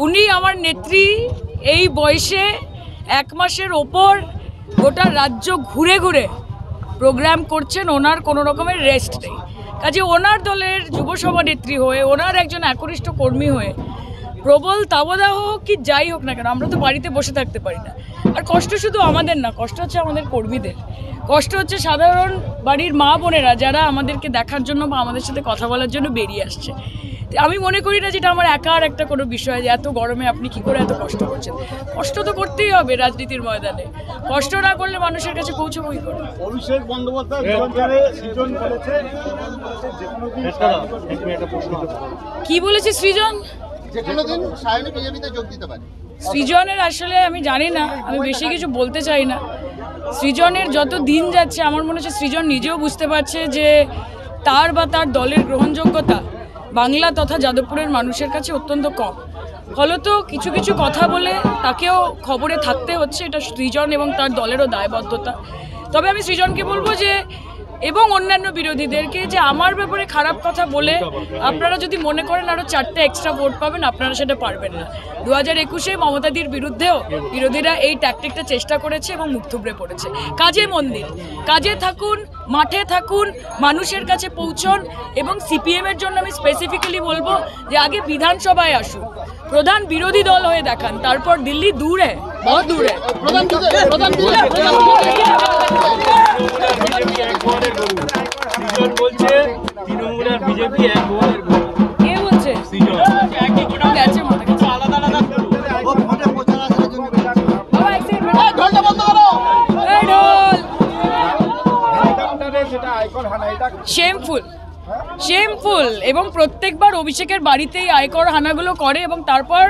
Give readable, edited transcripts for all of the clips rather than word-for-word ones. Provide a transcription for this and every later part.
উনি আমার নেত্রী, এই বয়সে 1 মাসের ওপর গোটা রাজ্য ঘুরে ঘুরে প্রোগ্রাম করছেন, ওনার কোনো রকমের রেস্ট নেই। কাজে ওনার দলের যুব সভানেত্রী হয়ে, ওনার একজন একনিষ্ঠ কর্মী হয়ে প্রবল তাবদাহ হোক কি যাই হোক না কেন, আমরা তো বাড়িতে বসে থাকতে পারি না। আর কষ্ট শুধু আমাদের না, কষ্ট হচ্ছে আমাদের কর্মীদের, কষ্ট হচ্ছে সাধারণ বাড়ির মা বোনেরা যারা আমাদেরকে দেখার জন্য বা আমাদের সাথে কথা বলার জন্য বেরিয়ে আসছে। আমি মনে করি না যেটা আমার একার একটা কোনো বিষয় যে এত গরমে আপনি কি করে এত কষ্ট করছেন। কষ্ট তো করতেই হবে রাজনীতির ময়দানে, কষ্ট না করলে মানুষের কাছে পৌঁছবই করে। অভিষেক বন্দ্যোপাধ্যায় কি বলেছে সৃজন? সৃজনের আসলে আমি জানি না, আমি বেশি কিছু বলতে চাই না। সৃজনের যত দিন যাচ্ছে আমার মনে হচ্ছে সৃজন নিজেও বুঝতে পারছে যে তার বা তার দলের গ্রহণযোগ্যতা বাংলা তথা যাদবপুরের মানুষের কাছে অত্যন্ত কম। ফলত কিছু কিছু কথা বলে তাকেও খবরে থাকতে হচ্ছে, এটা সৃজন এবং তার দলেরও দায়বদ্ধতা। তবে আমি সৃজনকে বলবো যে এবং অন্যান্য বিরোধীদেরকে যে আমার ব্যাপারে খারাপ কথা বলে আপনারা যদি মনে করেন আরও 4টে এক্সট্রা ভোট পাবেন, আপনারা সেটা পারবেন না। 2021-এ মমতাদির বিরুদ্ধেও বিরোধীরা এই ট্যাকটিকটা চেষ্টা করেছে এবং মুখ থুবড়ে পড়েছে। কাজে মন দিন, কাজে থাকুন, মাঠে থাকুন, মানুষের কাছে পৌঁছন। এবং সিপিএমের জন্য আমি স্পেসিফিক্যালি বলবো যে আগে বিধানসভায় আসুন, প্রধান বিরোধী দল হয়ে দেখান, তারপর দিল্লি দূরে বহুত দূরে শেমফুল। এবং প্রত্যেকবার অভিষেকের বাড়িতেই আয়কর হানাগুলো করে এবং তারপর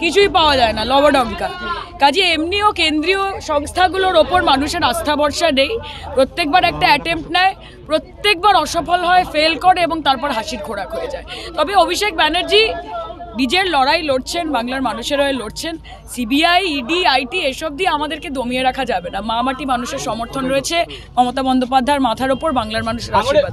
কিছুই পাওয়া যায় না, লবডঙ্কা। কাজে এমনিও কেন্দ্রীয় সংস্থাগুলোর ওপর মানুষের আস্থা ভরসা নেই। প্রত্যেকবার একটা অ্যাটেম্প্ট নেয়, প্রত্যেকবার অসফল হয়, ফেল করে এবং তারপর হাসির খোরাক হয়ে যায়। তবে অভিষেক ব্যানার্জি নিজের লড়াই লড়ছেন, বাংলার মানুষের হয়ে লড়ছেন। সিবিআই, ইডি, আইটি এসব দিয়ে আমাদেরকে দমিয়ে রাখা যাবে না। মা মাটি মানুষের সমর্থন রয়েছে, মমতা বন্দ্যোপাধ্যায়ের মাথার ওপর বাংলার মানুষের আশীর্বাদ।